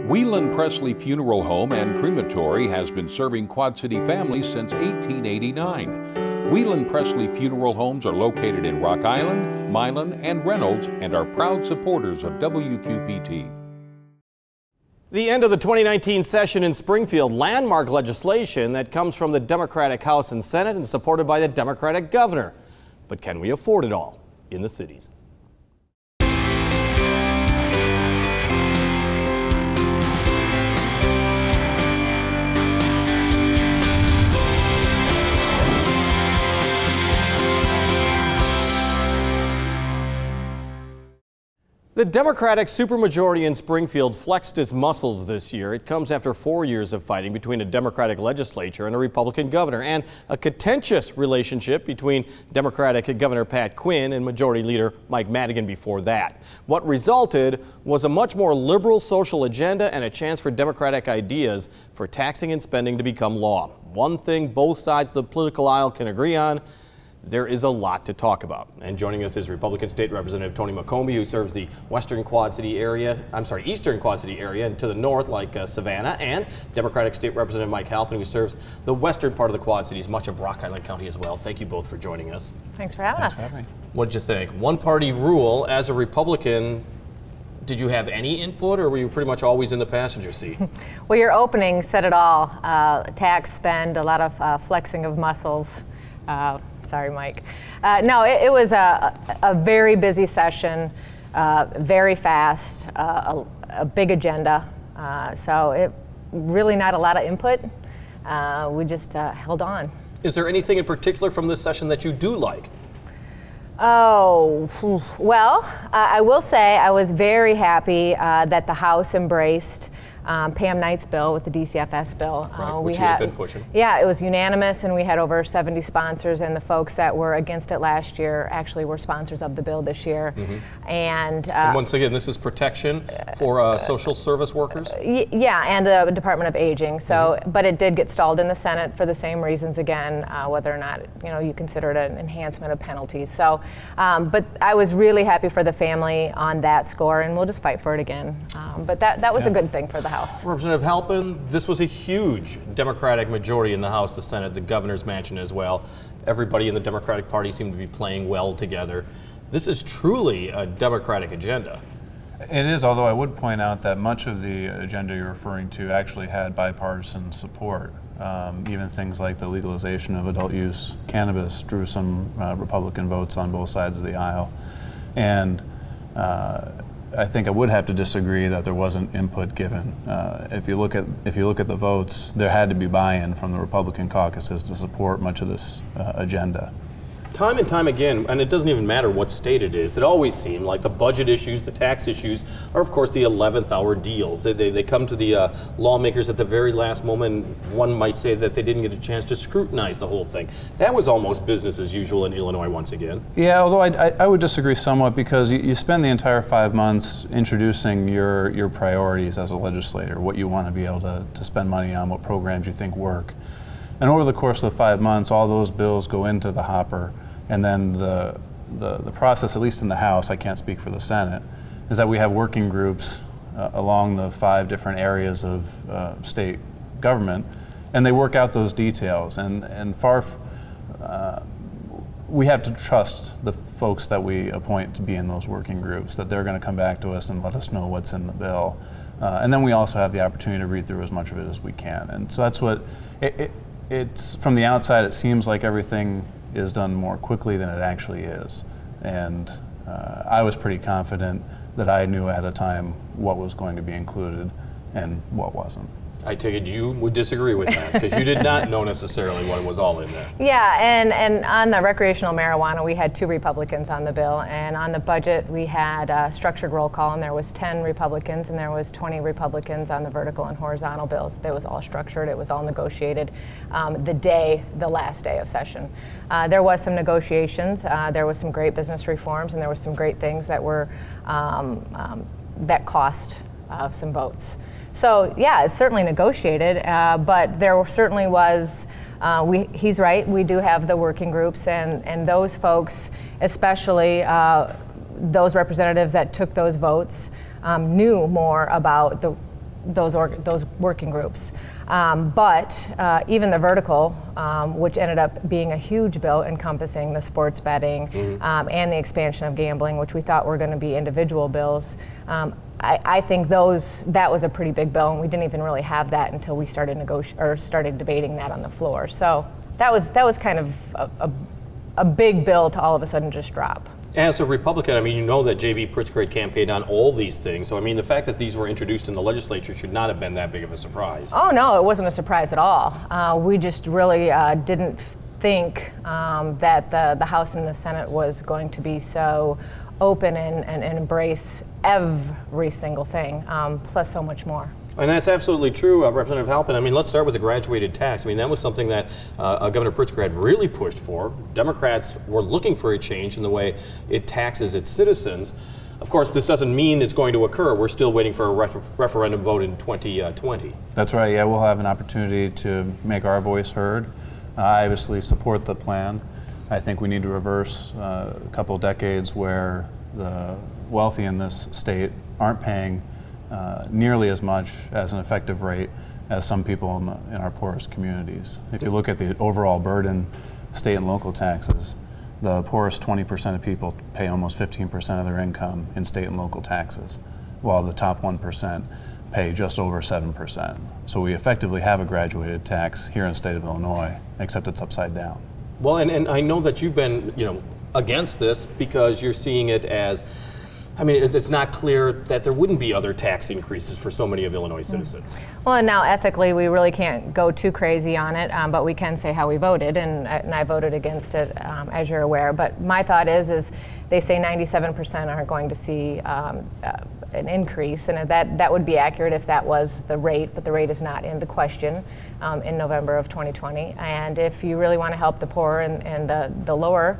Whelan Presley Funeral Home and Crematory has been serving Quad City families since 1889. Whelan Presley Funeral Homes are located in Rock Island, Milan, and Reynolds and are proud supporters of WQPT. The end of the 2019 session in Springfield, landmark legislation that comes from the Democratic House and Senate and supported by the Democratic governor. But can we afford it all in the cities? The Democratic supermajority in Springfield flexed its muscles this year. It comes after 4 years of fighting between a Democratic legislature and a Republican governor, and a contentious relationship between Democratic Governor Pat Quinn and Majority Leader Mike Madigan before that. What resulted was a much more liberal social agenda and a chance for Democratic ideas for taxing and spending to become law. One thing both sides of the political aisle can agree on: there is a lot to talk about. And joining us is Republican State Representative Tony McCombie, who serves the Eastern Quad City area, and to the north, like Savannah, and Democratic State Representative Mike Halpin, who serves the western part of the Quad Cities, much of Rock Island County as well. Thank you both for joining us. Thanks for having us. What did you think? One-party rule. As a Republican, did you have any input, or were you pretty much always in the passenger seat? Well, your opening said it all. Tax, spend, a lot of flexing of muscles. Sorry, Mike. No, it was a very busy session, very fast, a big agenda. So it really not a lot of input. We just held on. Is there anything in particular from this session that you do like? Oh, well, I will say I was very happy that the House embraced Pam Knight's bill with the DCFS bill. Right, which you had been pushing. Yeah, it was unanimous, and we had over 70 sponsors, and the folks that were against it last year actually were sponsors of the bill this year. Mm-hmm. And once again, this is protection for social service workers? Yeah, and the Department of Aging. So, but it did get stalled in the Senate for the same reasons again, whether or not you consider it an enhancement of penalties. So, but I was really happy for the family on that score, and we'll just fight for it again. But that was a good thing for the House. Representative Halpin, this was a huge Democratic majority in the House, the Senate, the governor's mansion as well. Everybody in the Democratic Party seemed to be playing well together. This is truly a Democratic agenda. It is, although I would point out that much of the agenda you're referring to actually had bipartisan support. Even things like the legalization of adult use cannabis drew some Republican votes on both sides of the aisle. And I think I would have to disagree that there wasn't input given. If you look at the votes, there had to be buy-in from the Republican caucuses to support much of this agenda. Time and time again, and it doesn't even matter what state it is, it always seemed like the budget issues, the tax issues, are of course the 11th hour deals. They come to the lawmakers at the very last moment. One might say that they didn't get a chance to scrutinize the whole thing. That was almost business as usual in Illinois once again. Yeah, although I would disagree somewhat, because you spend the entire 5 months introducing your priorities as a legislator, what you want to be able to spend money on, what programs you think work. And over the course of the 5 months, all those bills go into the hopper. And then the process, at least in the House, I can't speak for the Senate, is that we have working groups along the 5 different areas of state government, and they work out those details. And we have to trust the folks that we appoint to be in those working groups, that they're going to come back to us and let us know what's in the bill. And then we also have the opportunity to read through as much of it as we can. And so that's what it's from the outside, it seems like everything is done more quickly than it actually is. And I was pretty confident that I knew ahead of time what was going to be included and what wasn't. I take it you would disagree with that, because you did not know necessarily what was all in there. Yeah, and on the recreational marijuana, we had 2 Republicans on the bill, and on the budget, we had a structured roll call, and there was 10 Republicans, and there was 20 Republicans on the vertical and horizontal bills. It was all structured, it was all negotiated the last day of session. There was some negotiations, there was some great business reforms, and there was some great things that were that cost some votes. So yeah, it's certainly negotiated, but there certainly was, he's right, we do have the working groups, and those folks, especially those representatives that took those votes, knew more about those working groups. But even the vertical, which ended up being a huge bill encompassing the sports betting and the expansion of gambling, which we thought were going to be individual bills, I think that was a pretty big bill, and we didn't even really have that until we started started debating that on the floor. So that was kind of a big bill to all of a sudden just drop. As a Republican, I mean, you know that J.B. Pritzker campaigned on all these things. So, I mean, the fact that these were introduced in the legislature should not have been that big of a surprise. Oh, no, it wasn't a surprise at all. We just really didn't think that the House and the Senate was going to be so open and embrace every single thing, plus so much more. And that's absolutely true, Representative Halpin. I mean, let's start with the graduated tax. I mean, that was something that Governor Pritzker had really pushed for. Democrats were looking for a change in the way it taxes its citizens. Of course, this doesn't mean it's going to occur. We're still waiting for a referendum vote in 2020. That's right. Yeah, we'll have an opportunity to make our voice heard. I obviously support the plan. I think we need to reverse a couple decades where the wealthy in this state aren't paying nearly as much as an effective rate as some people in our poorest communities. If you look at the overall burden, state and local taxes, the poorest 20% of people pay almost 15% of their income in state and local taxes, while the top 1% pay just over 7%. So we effectively have a graduated tax here in the state of Illinois, except it's upside down. Well, and I know that you've been, against this because you're seeing it as, I mean, it's not clear that there wouldn't be other tax increases for so many of Illinois citizens. Well, and now ethically, we really can't go too crazy on it, but we can say how we voted, and I voted against it, as you're aware. But my thought is they say 97% are going to see an increase, and that would be accurate if that was the rate, but the rate is not in the question in November of 2020. And if you really want to help the poor and the lower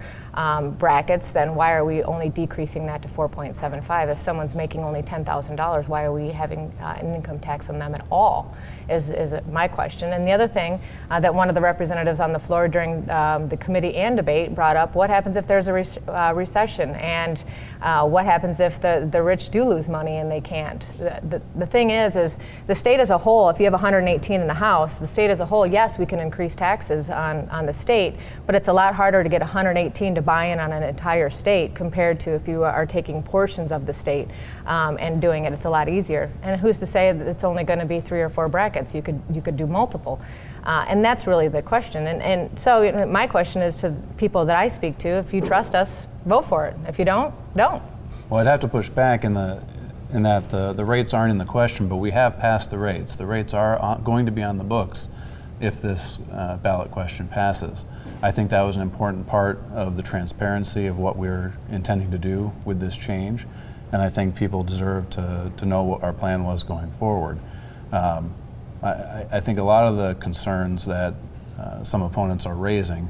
brackets, then why are we only decreasing that to 4.75? If someone's making only $10,000, why are we having an income tax on them at all, is my question. And the other thing that one of the representatives on the floor during the committee and debate brought up, what happens if there's a recession, and what happens if the rich do lose money and they can't? The thing is the state as a whole, if you have 118 in the House, the state as a whole, yes, we can increase taxes on the state, but it's a lot harder to get 118 to buy in on an entire state compared to if you are taking portions of the state and doing it. It's a lot easier. And who's to say that it's only going to be 3 or 4 brackets? You could do multiple. And that's really the question. And so my question is to people that I speak to, if you trust us, vote for it. If you don't. Well, I'd have to push back in that the rates aren't in the question, but we have passed the rates. The rates are going to be on the books if this ballot question passes. I think that was an important part of the transparency of what we're intending to do with this change, and I think people deserve to know what our plan was going forward. I think a lot of the concerns that some opponents are raising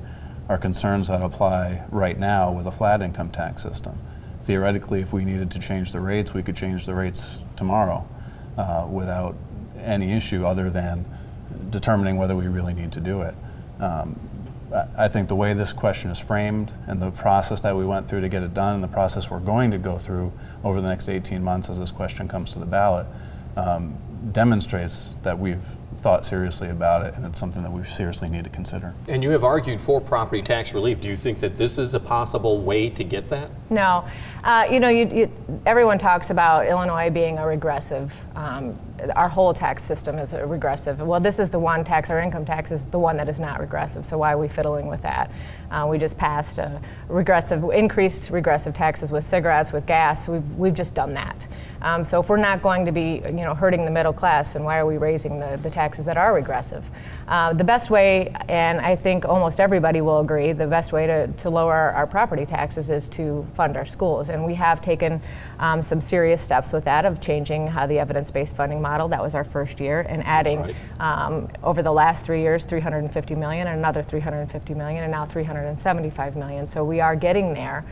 are concerns that apply right now with a flat income tax system. Theoretically, if we needed to change the rates, we could change the rates tomorrow without any issue other than determining whether we really need to do it. I think the way this question is framed and the process that we went through to get it done and the process we're going to go through over the next 18 months as this question comes to the ballot demonstrates that we've thought seriously about it, and it's something that we seriously need to consider. And you have argued for property tax relief. Do you think that this is a possible way to get that? No. Everyone talks about Illinois being a regressive. Our whole tax system is a regressive. Well, this is the one tax, our income tax is the one that is not regressive, so why are we fiddling with that? We just passed increased regressive taxes with cigarettes, with gas. We've just done that. So if we're not going to be hurting the middle class, then why are we raising the taxes that are regressive? The best way, and I think almost everybody will agree, the best way to lower our property taxes is to fund our schools. And we have taken some serious steps with that, of changing the evidence-based funding model. That was our first year, and adding over the last 3 years, $350 million, and another $350 million, and now $375 million. So we are getting there.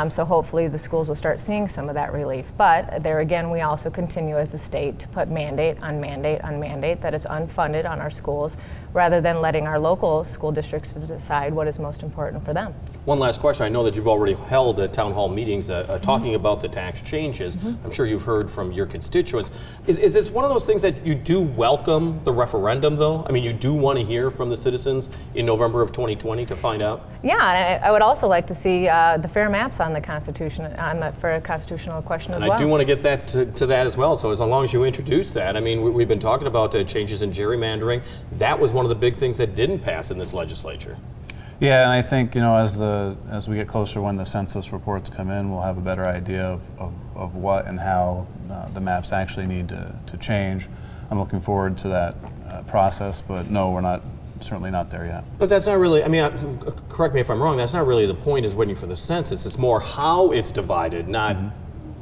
So hopefully the schools will start seeing some of that relief. But there again, we also continue as a state to put mandate on mandate on mandate that is unfunded on our schools, rather than letting our local school districts decide what is most important for them. One last question. I know that you've already held town town hall meetings talking about the tax changes. I'm sure you've heard from your constituents. Is this one of those things that you do welcome the referendum, though? I mean, you do want to hear from the citizens in November of 2020 to find out? Yeah, and I would also like to see the fair maps on the Constitution, for a constitutional question as well. I do want to get that to that as well. So as long as you introduce that, I mean, we've been talking about changes in gerrymandering. That was one of the big things that didn't pass in this legislature. Yeah, and I think, you know, as we get closer when the census reports come in, we'll have a better idea of what and how the maps actually need to change. I'm looking forward to that process, but no, we're certainly not there yet. But that's not really, I mean, correct me if I'm wrong, that's not really the point, is waiting for the census. It's more how it's divided, not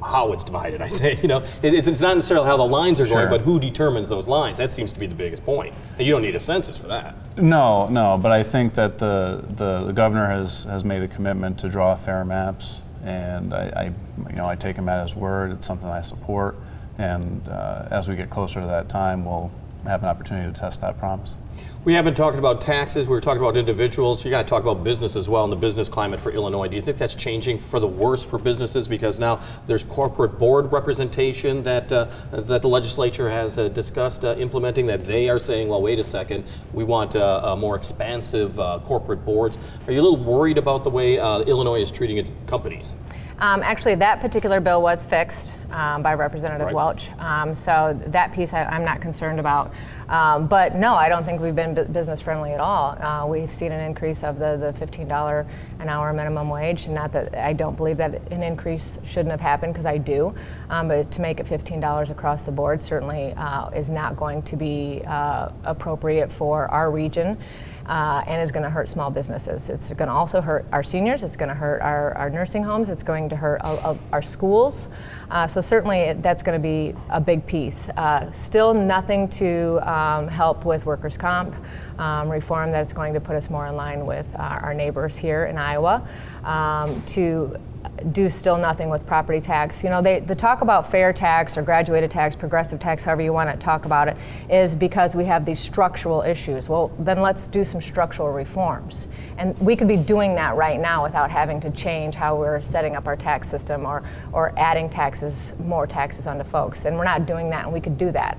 how it's divided, I say. You know, it's not necessarily how the lines are going, Sure. but who determines those lines. That seems to be the biggest point. And you don't need a census for that. No, but I think that the governor has made a commitment to draw fair maps, and I take him at his word. It's something I support, and as we get closer to that time, we'll have an opportunity to test that promise. We haven't talked about taxes. We were talking about individuals. You got to talk about business as well, and the business climate for Illinois. Do you think that's changing for the worse for businesses because now there's corporate board representation that the legislature has discussed implementing? That they are saying, well, wait a second, we want more expansive corporate boards. Are you a little worried about the way Illinois is treating its companies? Actually, that particular bill was fixed by Representative Right. Welch, so that piece I'm not concerned about. But no, I don't think we've been business friendly at all. We've seen an increase of the $15 an hour minimum wage. Not that I don't believe that an increase shouldn't have happened, because I do, but to make it $15 across the board certainly is not going to be appropriate for our region. And is going to hurt small businesses. It's going to also hurt our seniors. It's going to hurt our nursing homes. It's going to hurt our schools. So certainly that's going to be a big piece. Still nothing to help with workers' comp reform that's going to put us more in line with our neighbors here in Iowa. To do still nothing with property tax. You know, the talk about fair tax or graduated tax, progressive tax, however you want to talk about it, is because we have these structural issues. Well, then let's do some structural reforms. And we could be doing that right now without having to change how we're setting up our tax system or adding more taxes onto folks. And we're not doing that, and we could do that.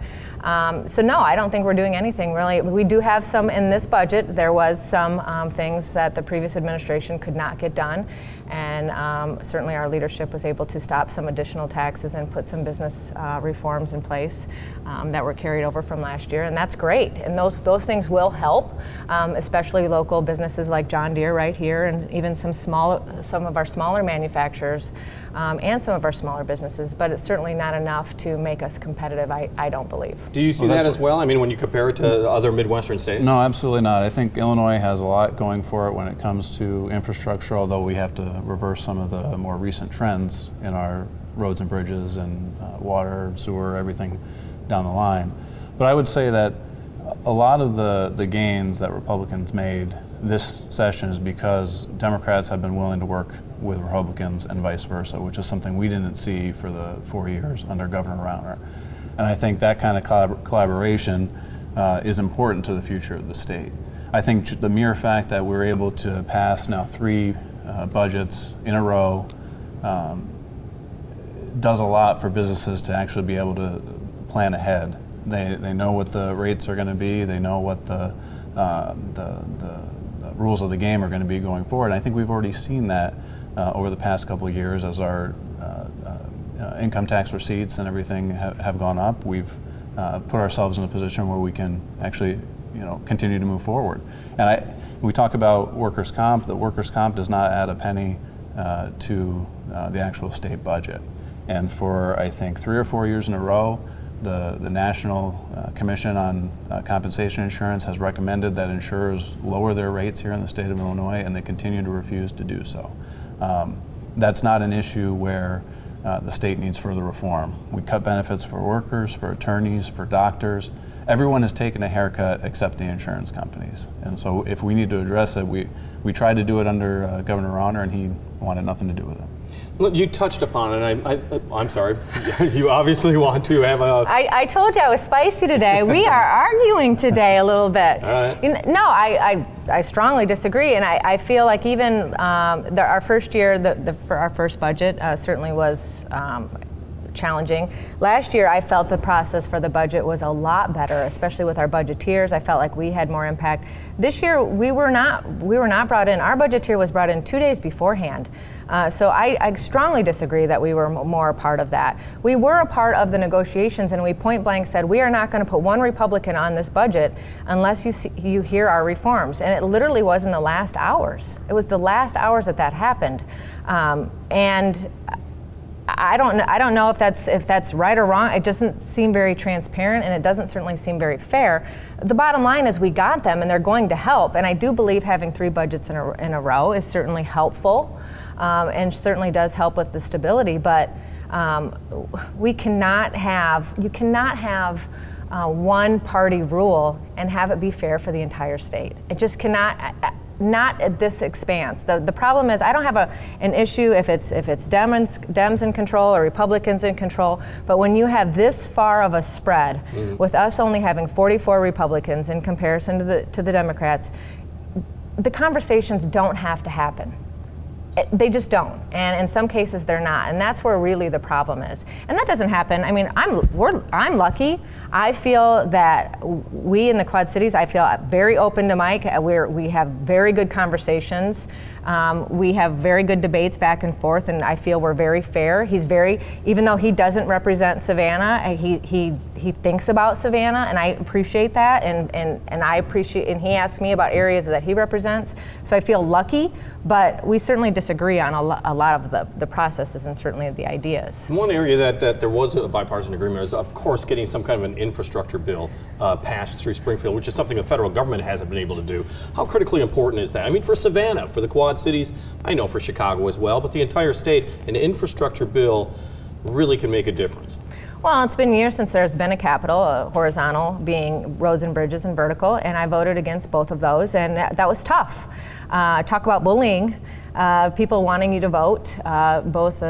So no, I don't think we're doing anything really. We do have some in this budget. There was some things that the previous administration could not get done. And certainly our leadership was able to stop some additional taxes and put some business reforms in place that were carried over from last year, and that's great. And those things will help, especially local businesses like John Deere right here, and even some of our smaller manufacturers and some of our smaller businesses. But it's certainly not enough to make us competitive, I don't believe. Do you see that as well? I mean, when you compare it to other Midwestern states? No, absolutely not. I think Illinois has a lot going for it when it comes to infrastructure, although we have to reverse some of the more recent trends in our roads and bridges and water, sewer, everything down the line. But I would say that a lot of the gains that Republicans made this session is because Democrats have been willing to work with Republicans and vice versa, which is something we didn't see for the 4 years under Governor Rauner. And I think that kind of collaboration is important to the future of the state. I think the mere fact that we're able to pass now 3 budgets in a row does a lot for businesses to actually be able to plan ahead. They know what the rates are going to be. They know what the rules of the game are going to be going forward. And I think we've already seen that over the past couple of years as our income tax receipts and everything have gone up. We've put ourselves in a position where we can actually, continue to move forward. And we talk about workers' comp. The workers' comp does not add a penny to the actual state budget. And for, I think, 3 or 4 years in a row, the National Commission on Compensation Insurance has recommended that insurers lower their rates here in the state of Illinois, and they continue to refuse to do so. That's not an issue where the state needs further reform. We cut benefits for workers, for attorneys, for doctors. Everyone has taken a haircut except the insurance companies. And so if we need to address it, we tried to do it under Governor Rauner, and he wanted nothing to do with it. Look, you touched upon it. I'm sorry. You obviously want to have a. I told you I was spicy today. We are arguing today a little bit. All right. No, I strongly disagree, and I feel like even our first year, for our first budget, certainly was challenging. Last year, I felt the process for the budget was a lot better, especially with our budgeteers. I felt like we had more impact. This year, we were not brought in. Our budgeteer was brought in 2 days beforehand. So I strongly disagree that we were more a part of that. We were a part of the negotiations, and we point blank said we are not going to put one Republican on this budget unless you hear our reforms. And it literally was in the last hours. It was the last hours that happened, and I don't know if that's right or wrong. It doesn't seem very transparent, and it doesn't certainly seem very fair. The bottom line is we got them, and they're going to help. And I do believe having 3 budgets in a row is certainly helpful, and certainly does help with the stability. But you cannot have one party rule and have it be fair for the entire state. It just cannot. Not at this expanse. The problem is I don't have an issue if it's Dems in control or Republicans in control, but when you have this far of a spread, with us only having 44 Republicans in comparison to the Democrats, the conversations don't have to happen. They just don't, and in some cases they're not, and that's where really the problem is. And that doesn't happen. I mean, I'm lucky. I feel that we in the Quad Cities, I feel very open to Mike. We have very good conversations. We have very good debates back and forth, and I feel we're very fair. He's even though he doesn't represent Savannah, he thinks about Savannah, and I appreciate that, and I appreciate, and he asks me about areas that he represents. So I feel lucky, but we certainly disagree on a lot of the processes and certainly the ideas. One area that there was a bipartisan agreement is, of course, getting some kind of an infrastructure bill passed through Springfield, which is something the federal government hasn't been able to do. How critically important is that? I mean, for Savannah, for the Quad Cities, I know for Chicago as well, but the entire state, an infrastructure bill really can make a difference. Well, it's been years since there's been a capital, horizontal being roads and bridges, and vertical, and I voted against both of those, and that was tough. Talk about bullying, people wanting you to vote. Both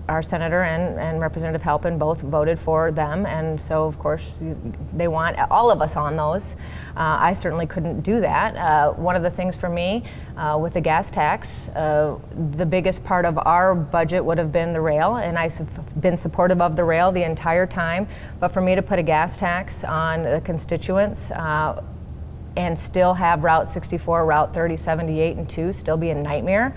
our senator and Representative Halpin both voted for them, and so of course they want all of us on those. I certainly couldn't do that. One of the things for me with the gas tax, the biggest part of our budget would have been the rail, and I've been supportive of the rail the entire time, but for me to put a gas tax on the constituents and still have Route 64, Route 30, 78, and 2 still be a nightmare,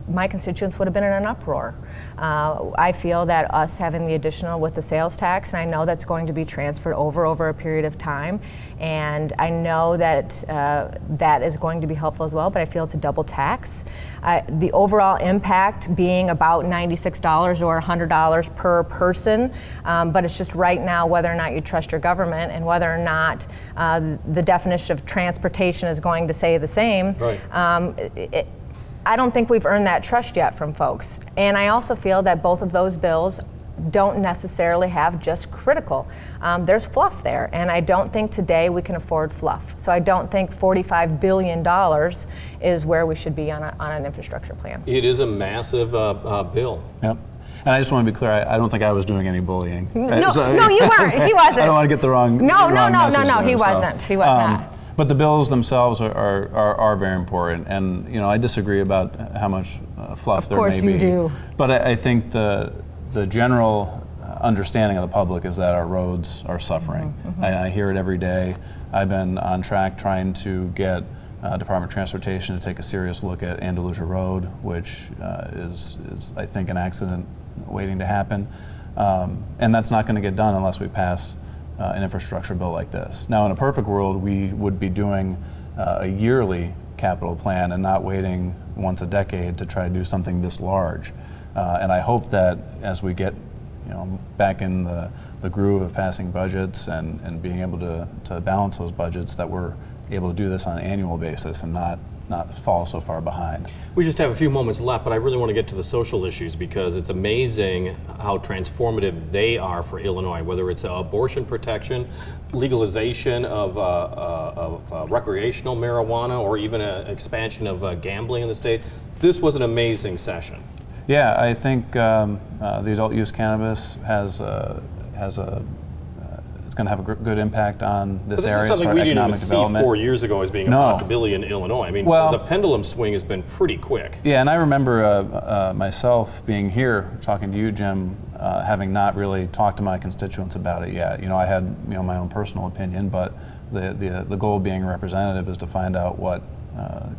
my constituents would have been in an uproar. I feel that us having the additional with the sales tax, and I know that's going to be transferred over a period of time, and I know that that is going to be helpful as well, but I feel it's a double tax. The overall impact being about $96 or $100 per person, but it's just right now whether or not you trust your government and whether or not the definition of transportation is going to say the same. Right. I don't think we've earned that trust yet from folks. And I also feel that both of those bills don't necessarily have just critical. There's fluff there, and I don't think today we can afford fluff. So I don't think $45 billion is where we should be on an infrastructure plan. It is a massive bill. Yep. And I just want to be clear, I don't think I was doing any bullying. No, you weren't. He wasn't. I don't want to get the wrong No, message he there, wasn't. He was not. But the bills themselves are very important, and I disagree about how much fluff there may be. Of course you do. But I think the general understanding of the public is that our roads are suffering. Mm-hmm. I hear it every day. I've been on track trying to get Department of Transportation to take a serious look at Andalusia Road, which is I think an accident waiting to happen, and that's not going to get done unless we pass an infrastructure bill like this. Now, in a perfect world, we would be doing a yearly capital plan and not waiting once a decade to try to do something this large. And I hope that as we get back in the groove of passing budgets and being able to balance those budgets, that we're able to do this on an annual basis and not fall so far behind. We just have a few moments left, but I really want to get to the social issues because it's amazing how transformative they are for Illinois, whether it's abortion protection, legalization of recreational marijuana, or even an expansion of gambling in the state. This was an amazing session. Yeah, I think the adult use cannabis has it's going to have a good impact on this But area. this is something we didn't even see development. 4 years ago as being a No. possibility in Illinois. I mean, Well- the pendulum swing has been pretty quick. Yeah, and I remember myself being here talking to you, Jim, having not really talked to my constituents about it yet. You know, I had my own personal opinion, but the goal of being a representative is to find out what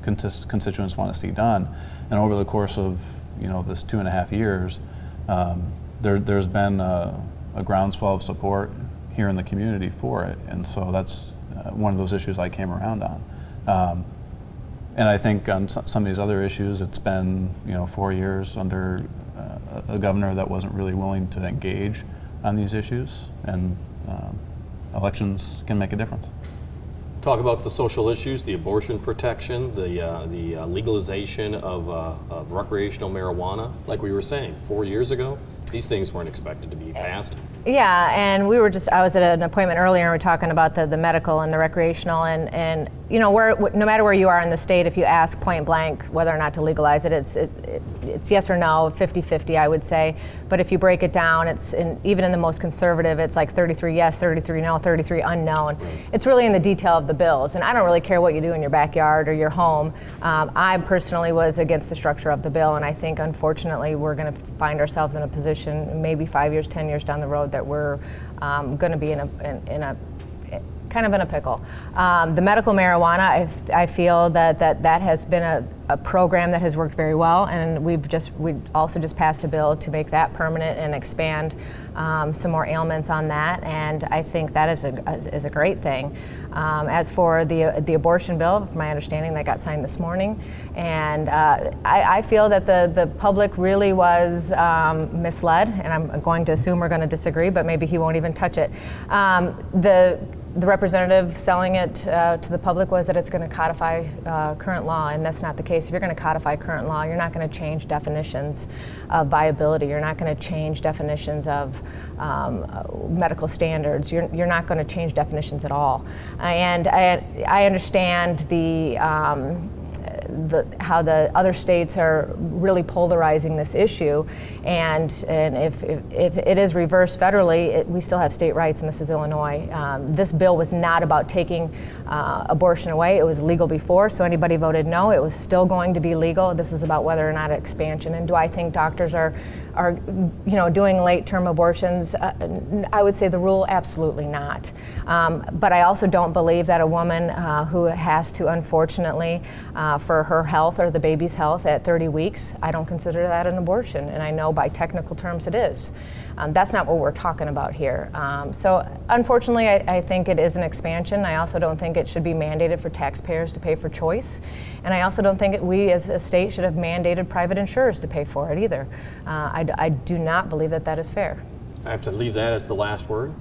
constituents want to see done. And over the course of this 2.5 years, there's been a groundswell of support here in the community for it, and so that's one of those issues I came around on. And I think on some of these other issues, it's been 4 years under a governor that wasn't really willing to engage on these issues, and elections can make a difference. Talk about the social issues, the abortion protection, the legalization of recreational marijuana. Like we were saying, 4 years ago, these things weren't expected to be passed. Yeah, and I was at an appointment earlier and we were talking about the medical and the recreational, and no matter where you are in the state, if you ask point blank whether or not to legalize it, it's yes or no, 50-50 I would say. But if you break it down, even in the most conservative, it's like 33 yes, 33 no, 33 unknown. It's really in the detail of the bills, and I don't really care what you do in your backyard or your home. I personally was against the structure of the bill, and I think unfortunately we're going to find ourselves in a position maybe 5 years, 10 years down the road that we're going to be in a kind of in a pickle. The medical marijuana, I feel that has been a program that has worked very well, and we also just passed a bill to make that permanent and expand some more ailments on that, and I think that is a great thing. As for the abortion bill, from my understanding, that got signed this morning, and I feel that the public really was misled, and I'm going to assume we're going to disagree, but maybe he won't even touch it. The representative selling it to the public was that it's going to codify current law, and that's not the case. If you're going to codify current law, you're not going to change definitions of viability. You're not going to change definitions of medical standards. You're not going to change definitions at all. And I understand how the other states are really polarizing this issue, and if it is reversed federally, we still have state rights, and this is Illinois. This bill was not about taking abortion away. It was legal before, so anybody voted no, it was still going to be legal. This is about whether or not expansion. And do I think doctors are doing late-term abortions? I would say the rule, absolutely not. But I also don't believe that a woman who has to, unfortunately, for her health or the baby's health at 30 weeks, I don't consider that an abortion. And I know by technical terms it is. That's not what we're talking about here. So unfortunately, I think it is an expansion. I also don't think it should be mandated for taxpayers to pay for choice. And I also don't think we as a state should have mandated private insurers to pay for it either. I do not believe that is fair. I have to leave that as the last word.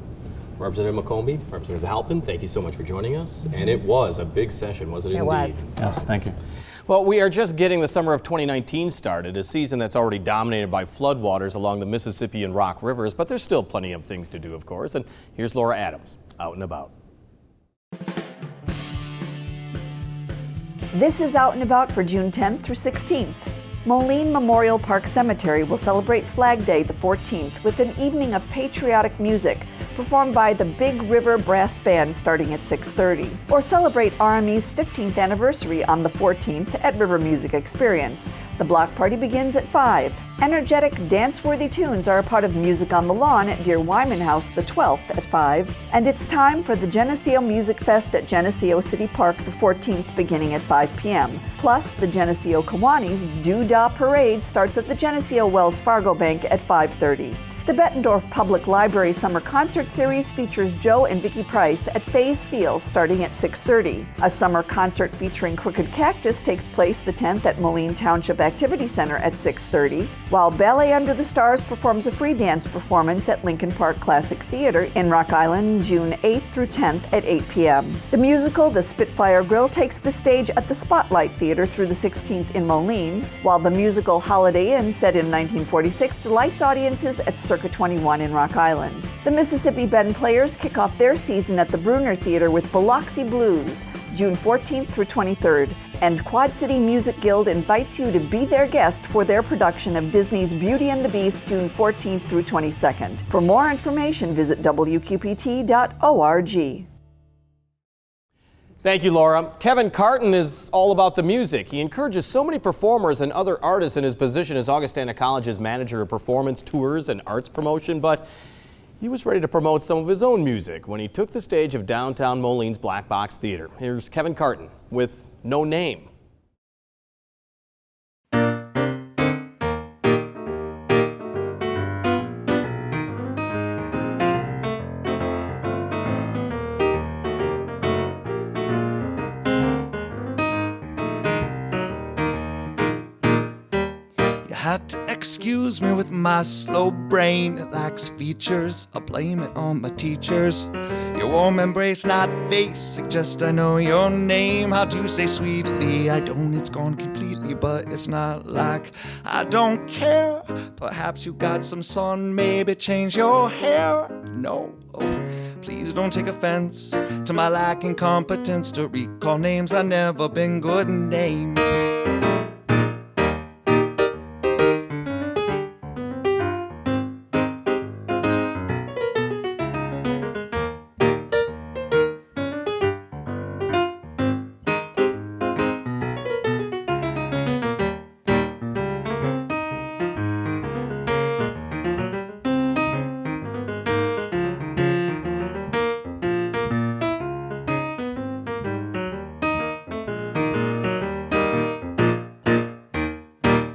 Representative McCombie, Representative Halpin, thank you so much for joining us. And it was a big session, wasn't it? It indeed? was. Yes, thank you. Well, we are just getting the summer of 2019 started, a season that's already dominated by floodwaters along the Mississippi and Rock Rivers, but there's still plenty of things to do, of course. And here's Laura Adams, Out and About. This is Out and About for June 10th through 16th. Moline Memorial Park Cemetery will celebrate Flag Day the 14th with an evening of patriotic music performed by the Big River Brass Band starting at 6:30. Or celebrate RME's 15th anniversary on the 14th at River Music Experience. The block party begins at 5. Energetic, dance-worthy tunes are a part of Music on the Lawn at Dear Wyman House the 12th at 5. And it's time for the Geneseo Music Fest at Geneseo City Park the 14th beginning at 5 p.m. Plus, the Geneseo Kiwanis Doo-Dah Parade starts at the Geneseo Wells Fargo Bank at 5:30. The Bettendorf Public Library Summer Concert Series features Joe and Vicki Price at Faze Field starting at 6:30. A summer concert featuring Crooked Cactus takes place the 10th at Moline Township Activity Center at 6:30, while Ballet Under the Stars performs a free dance performance at Lincoln Park Classic Theater in Rock Island June 8th through 10th at 8 p.m. The musical The Spitfire Grill takes the stage at the Spotlight Theater through the 16th in Moline, while the musical Holiday Inn, set in 1946, delights audiences at Circa 21 in Rock Island. The Mississippi Bend Players kick off their season at the Bruner Theater with Biloxi Blues, June 14th through 23rd. And Quad City Music Guild invites you to be their guest for their production of Disney's Beauty and the Beast, June 14th through 22nd. For more information, visit wqpt.org. Thank you, Laura. Kevin Carton is all about the music. He encourages so many performers and other artists in his position as Augustana College's manager of performance, tours, and arts promotion, but he was ready to promote some of his own music when he took the stage of downtown Moline's Black Box Theater. Here's Kevin Carton with No Name. Had to excuse me with my slow brain. It lacks features, I blame it on my teachers. Your warm embrace, not face, suggest I know your name. How to say sweetly, I don't, it's gone completely. But it's not like I don't care. Perhaps you got some sun, maybe change your hair. No, please don't take offense to my lacking competence to recall names. I've never been good at names.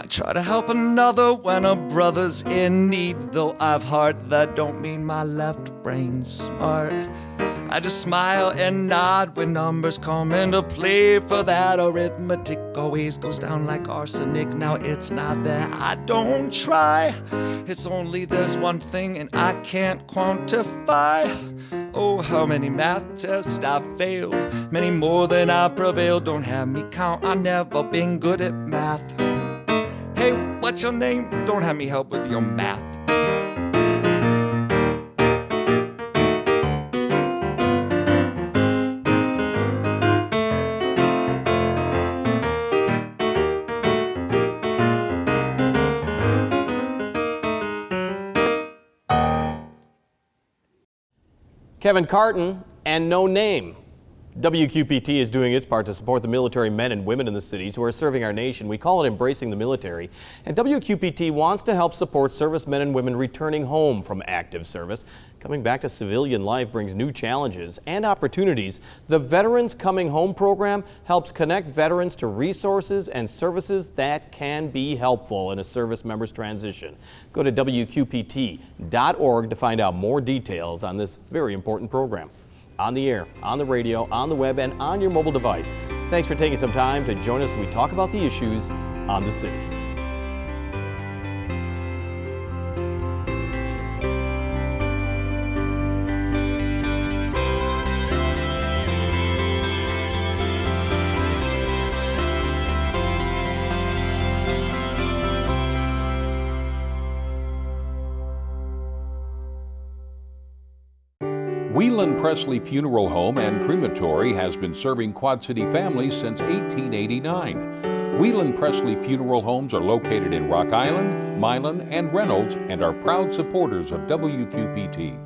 Try to help another when a brother's in need. Though I've heart, that don't mean my left brain's smart. I just smile and nod when numbers come into play. For that arithmetic always goes down like arsenic. Now it's not that I don't try, it's only there's one thing and I can't quantify. Oh, how many math tests I've failed, many more than I've prevailed. Don't have me count, I've never been good at math. Hey, what's your name? Don't have me help with your math. Kevin Carton and No Name. WQPT is doing its part to support the military men and women in the cities who are serving our nation. We call it Embracing the Military. And WQPT wants to help support servicemen and women returning home from active service. Coming back to civilian life brings new challenges and opportunities. The Veterans Coming Home program helps connect veterans to resources and services that can be helpful in a service member's transition. Go to WQPT.org to find out more details on this very important program. On the air, on the radio, on the web, and on your mobile device. Thanks for taking some time to join us as we talk about the issues on the cities. Whelan Presley Funeral Home and Crematory has been serving Quad City families since 1889. Whelan Presley Funeral Homes are located in Rock Island, Milan, and Reynolds and are proud supporters of WQPT.